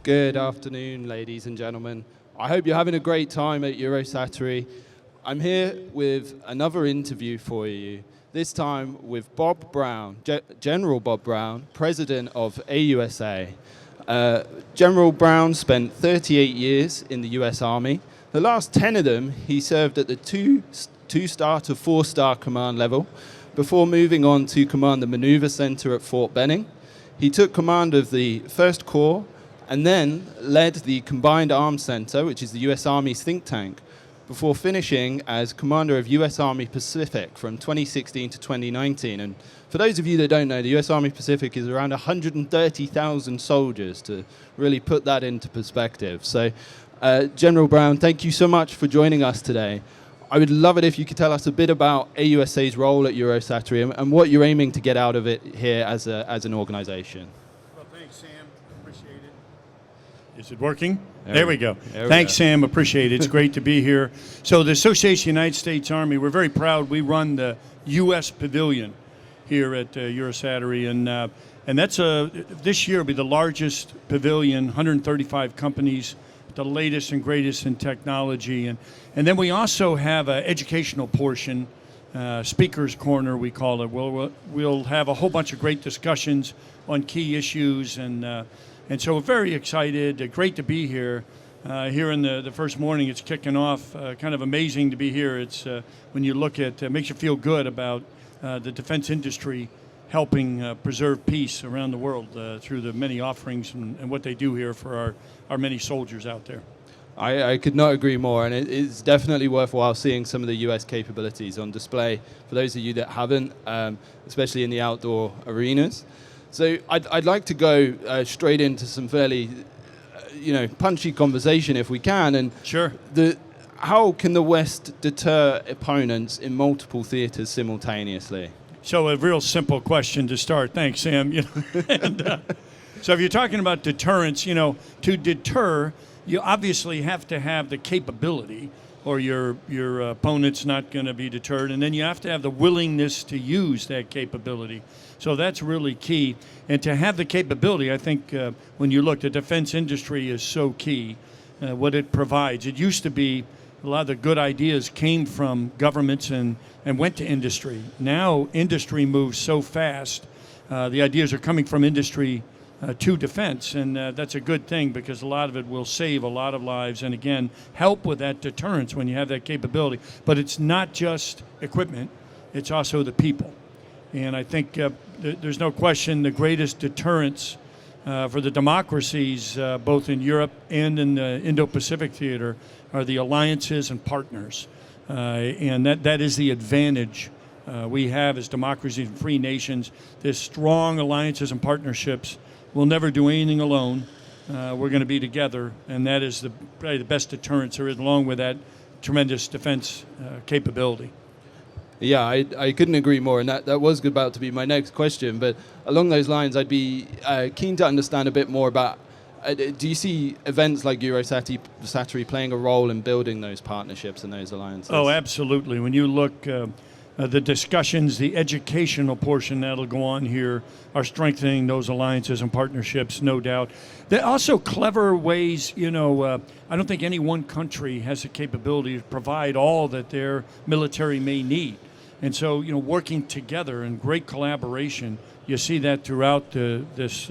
Good afternoon, ladies and gentlemen. I hope you're having a great time at Eurosatory. I'm here with another interview for you, this time with Bob Brown, General Bob Brown, President of AUSA. General Brown spent 38 years in the US Army. The last 10 of them, he served at the two-star to four-star command level before moving on to command the Maneuver Center at Fort Benning. He took command of the 1st Corps and then led the Combined Arms Center, which is the US Army's think tank, before finishing as commander of US Army Pacific from 2016 to 2019. And for those of you that don't know, the US Army Pacific is around 130,000 soldiers, to really put that into perspective. So, General Brown, thank you so much for joining us today. I would love it if you could tell us a bit about AUSA's role at Eurosatory and what you're aiming to get out of it here as an organization. Well, thanks, Sam. Appreciate it. Is it working? There we go. Thanks, Sam. Appreciate it. It's great to be here. So the Association of the United States Army, we're very proud. We run the U.S. Pavilion here at Eurosatory, and that's this year will be the largest pavilion, 135 companies, the latest and greatest in technology. And then we also have an educational portion, Speaker's Corner, we call it. We'll have a whole bunch of great discussions on key issues. And so we're very excited. Great to be here. Here in the first morning, it's kicking off. Kind of amazing to be here. It's when you look at, it makes you feel good about the defense industry helping preserve peace around the world through the many offerings and what they do here for our many soldiers out there. I could not agree more, and it's definitely worthwhile seeing some of the U.S. capabilities on display for those of you that haven't, especially in the outdoor arenas. So I'd like to go straight into some fairly, punchy conversation if we can. And sure. How can the West deter opponents in multiple theaters simultaneously? So a real simple question to start. Thanks, Sam. So if you're talking about deterrence, to deter, you obviously have to have the capability, or your opponent's not going to be deterred, and then you have to have the willingness to use that capability. So that's really key. And to have the capability, I think when you look, the defense industry is so key, what it provides. It used to be a lot of the good ideas came from governments and went to industry. Now industry moves so fast, the ideas are coming from industry to defense, and that's a good thing because a lot of it will save a lot of lives and, again, help with that deterrence when you have that capability. But it's not just equipment, it's also the people. And I think there's no question the greatest deterrence for the democracies, both in Europe and in the Indo-Pacific theater, are the alliances and partners. And that is the advantage we have as democracies and free nations. There's strong alliances and partnerships. We'll never do anything alone. We're going to be together, and that is probably the best deterrence there is, along with that tremendous defense capability. Yeah, I couldn't agree more, and that was about to be my next question. But along those lines, I'd be keen to understand a bit more about, do you see events like Eurosatory playing a role in building those partnerships and those alliances? Oh, absolutely. When you look, the discussions, the educational portion that'll go on here are strengthening those alliances and partnerships, no doubt. There are also clever ways, I don't think any one country has the capability to provide all that their military may need. And so, working together and great collaboration, you see that throughout this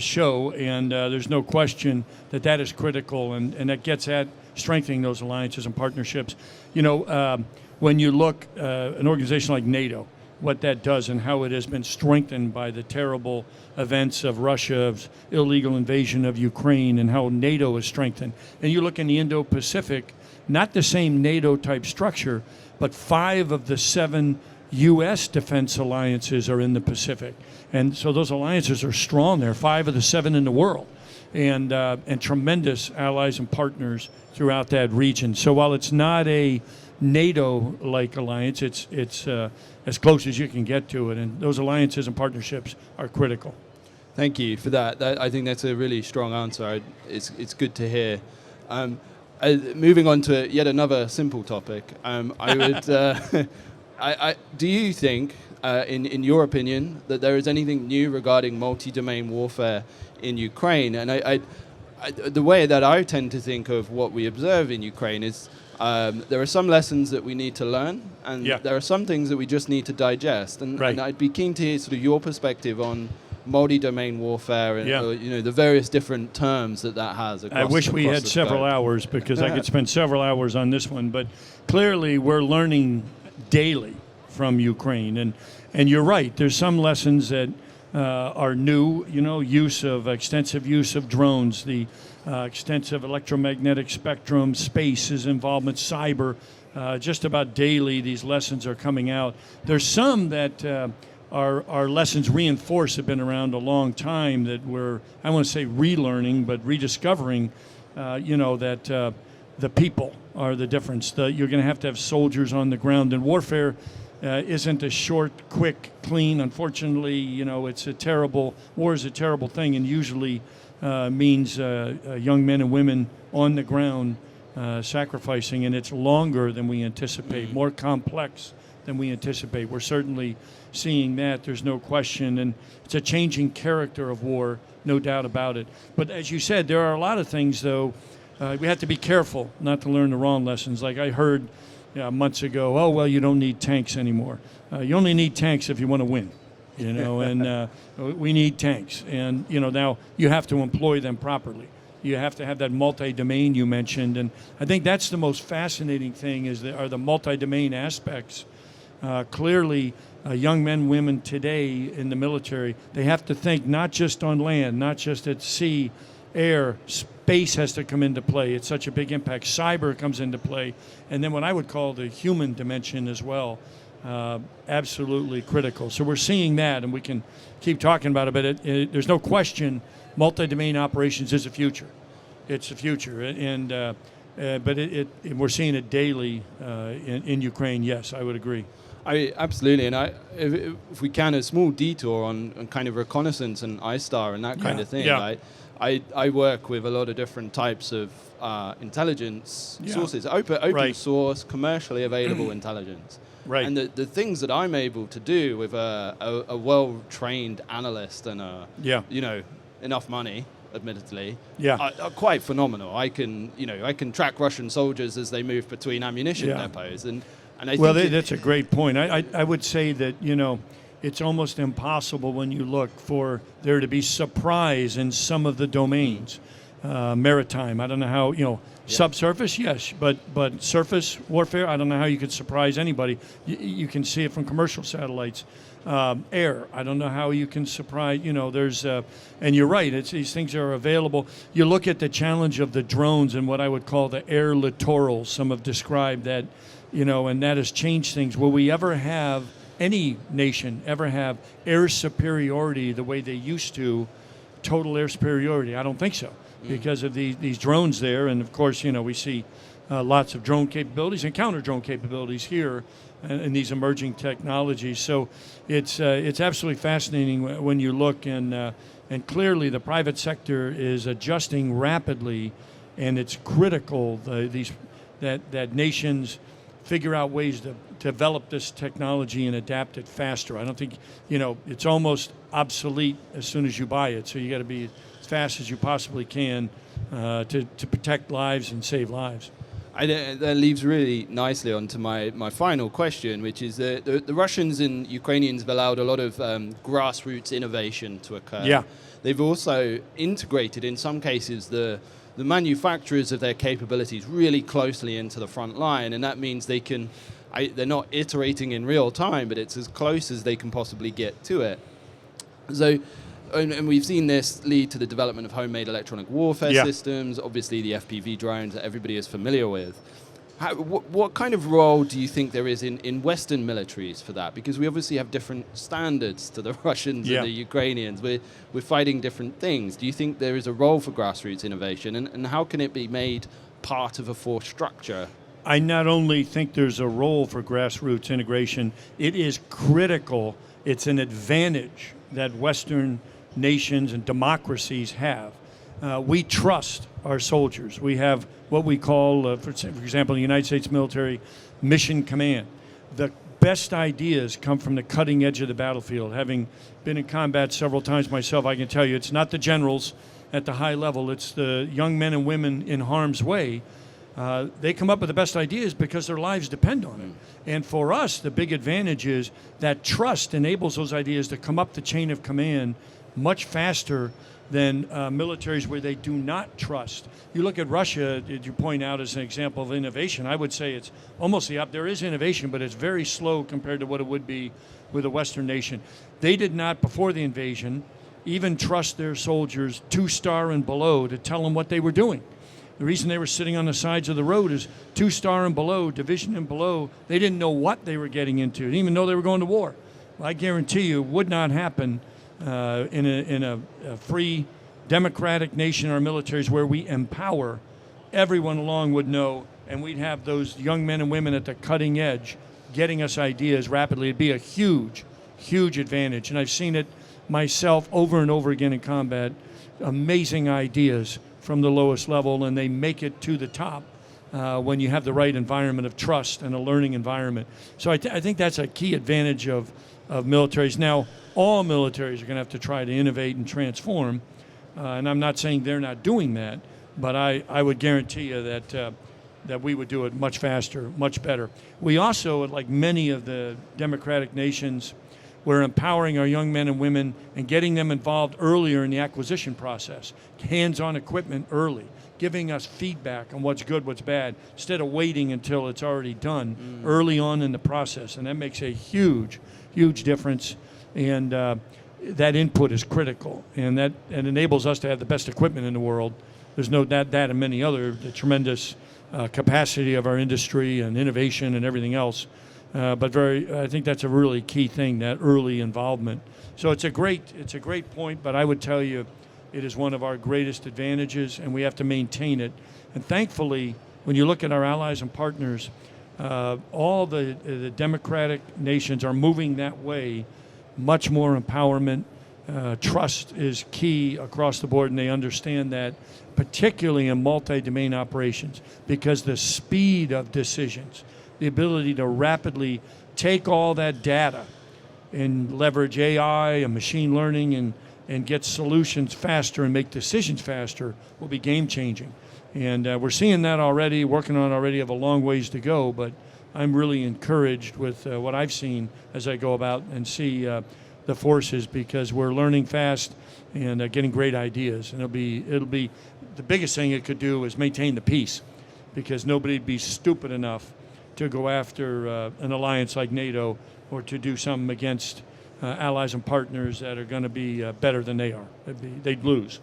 show, and there's no question that is critical, and that gets at strengthening those alliances and partnerships. When you look an organization like NATO, what that does and how it has been strengthened by the terrible events of Russia's illegal invasion of Ukraine, and how NATO is strengthened. And you look in the Indo-Pacific, not the same NATO-type structure, but 5 of the 7 U.S. defense alliances are in the Pacific. And so those alliances are strong there, 5 of the 7 in the world, and tremendous allies and partners throughout that region. So while it's not a NATO-like alliance, it's as close as you can get to it, and those alliances and partnerships are critical. Thank you for that. I think that's a really strong answer. It's good to hear. Moving on to yet another simple topic, I would. Do you think, in your opinion, that there is anything new regarding multi-domain warfare in Ukraine? And the way that I tend to think of what we observe in Ukraine is there are some lessons that we need to learn, and there are some things that we just need to digest. And I'd be keen to hear sort of your perspective on multi-domain warfare and the various different terms that has. I wish we had several hours, because I could spend several hours on this one. But clearly, we're learning daily from Ukraine, and you're right. There's some lessons that are new. Extensive use of drones, the extensive electromagnetic spectrum, space's involvement, cyber. Just about daily, these lessons are coming out. There's some that are lessons reinforced, have been around a long time, that we're, I want to say relearning, but rediscovering, that the people are the difference. You're going to have soldiers on the ground, and warfare isn't a short, quick, clean. Unfortunately, war is a terrible thing, and usually means young men and women on the ground sacrificing, and it's longer than we anticipate, more complex than we anticipate. We're certainly seeing that, there's no question, and it's a changing character of war, no doubt about it. But as you said, there are a lot of things, though, we have to be careful not to learn the wrong lessons. Like I heard months ago, oh, well, you don't need tanks anymore. You only need tanks if you want to win, and we need tanks. And, now you have to employ them properly. You have to have that multi-domain you mentioned, and I think that's the most fascinating thing are the multi-domain aspects. Clearly, young men, women today in the military, they have to think not just on land, not just at sea, air, space has to come into play. It's such a big impact. Cyber comes into play. And then what I would call the human dimension as well, absolutely critical. So we're seeing that, and we can keep talking about it, but there's no question multi-domain operations is the future. It's the future. And but we're seeing it daily in Ukraine. Yes, I would agree. Absolutely, and if we can, a small detour on kind of reconnaissance and ISTAR and that kind of thing. I work with a lot of different types of intelligence sources, open source, commercially available intelligence. Right. And the things that I'm able to do with a well-trained analyst and enough money, admittedly, are quite phenomenal. I can track Russian soldiers as they move between ammunition depots, and I think that's a great point. I would say that, it's almost impossible when you look for there to be surprise in some of the domains. Maritime, I don't know how, subsurface, yes, but surface warfare, I don't know how you could surprise anybody. You can see it from commercial satellites. Air, I don't know how you can surprise, there's, and you're right, these things are available. You look at the challenge of the drones and what I would call the air littorals. Some have described that, and that has changed things. Will we ever have, any nation ever have air superiority the way they used to, total air superiority? I don't think so, because of these drones there. And of course, we see lots of drone capabilities and counter drone capabilities here in these emerging technologies. So it's absolutely fascinating when you look, and clearly the private sector is adjusting rapidly, and it's critical that nations figure out ways to develop this technology and adapt it faster. I don't think, it's almost obsolete as soon as you buy it. So you got to be as fast as you possibly can to protect lives and save lives. That leads really nicely on to my final question, which is the Russians and Ukrainians have allowed a lot of grassroots innovation to occur. Yeah. They've also integrated, in some cases, the manufacturers of their capabilities really closely into the front line, and that means they're not iterating in real time, but it's as close as they can possibly get to it. So, and we've seen this lead to the development of homemade electronic warfare systems, obviously the FPV drones that everybody is familiar with. What kind of role do you think there is in Western militaries for that? Because we obviously have different standards to the Russians and the Ukrainians. We're fighting different things. Do you think there is a role for grassroots innovation, and how can it be made part of a force structure? I not only think there's a role for grassroots integration, it is critical. It's an advantage that Western nations and democracies have. We trust our soldiers. We have what we call, for example, the United States military mission command. The best ideas come from the cutting edge of the battlefield. Having been in combat several times myself, I can tell you it's not the generals at the high level, it's the young men and women in harm's way. They come up with the best ideas because their lives depend on it. And for us, the big advantage is that trust enables those ideas to come up the chain of command much faster than militaries where they do not trust. You look at Russia, did you point out as an example of innovation? I would say it's almost the opposite. There is innovation, but it's very slow compared to what it would be with a Western nation. They did not, before the invasion, even trust their soldiers 2-star and below to tell them what they were doing. The reason they were sitting on the sides of the road is 2-star and below, division and below. They didn't know what they were getting into. They didn't even know they were going to war. Well, I guarantee you it would not happen in a free, democratic nation. Our militaries where we empower, everyone along would know, and we'd have those young men and women at the cutting edge getting us ideas rapidly. It'd be a huge, huge advantage. And I've seen it myself over and over again in combat, amazing ideas from the lowest level, and they make it to the top when you have the right environment of trust and a learning environment. So I think that's a key advantage of militaries. Now, all militaries are going to have to try to innovate and transform, and I'm not saying they're not doing that, but I would guarantee you that we would do it much faster, much better. We also, like many of the democratic nations, we're empowering our young men and women and getting them involved earlier in the acquisition process, hands-on equipment early, giving us feedback on what's good, what's bad, instead of waiting until it's already done early on in the process. And that makes a huge, huge difference. And that input is critical. And that enables us to have the best equipment in the world. There's no doubt that and many other, the tremendous capacity of our industry and innovation and everything else. But I think that's a really key thing, that early involvement. So it's a great point, but I would tell you it is one of our greatest advantages, and we have to maintain it. And thankfully, when you look at our allies and partners, all the democratic nations are moving that way, much more empowerment. Trust is key across the board, and they understand that, particularly in multi-domain operations, because the speed of decisions, the ability to rapidly take all that data and leverage AI and machine learning and get solutions faster and make decisions faster will be game-changing. And we're seeing that already, working on it already, have a long ways to go, but I'm really encouraged with what I've seen as I go about and see the forces, because we're learning fast and getting great ideas. And it'll be the biggest thing it could do is maintain the peace, because nobody'd be stupid enough to go after an alliance like NATO or to do something against allies and partners that are going to be better than they are. They'd lose.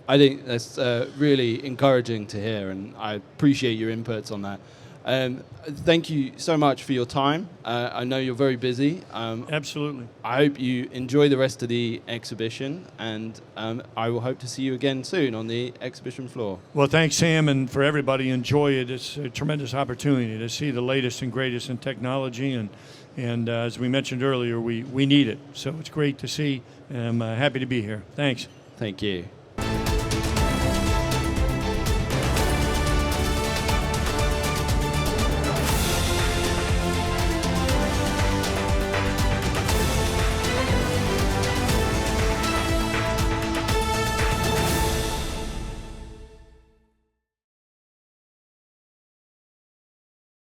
I think that's really encouraging to hear, and I appreciate your inputs on that. Thank you so much for your time. I know you're very busy. Absolutely. I hope you enjoy the rest of the exhibition, and I will hope to see you again soon on the exhibition floor. Well, thanks, Sam, and for everybody, enjoy it. It's a tremendous opportunity to see the latest and greatest in technology, and as we mentioned earlier, we need it. So it's great to see, and I'm happy to be here. Thanks. Thank you.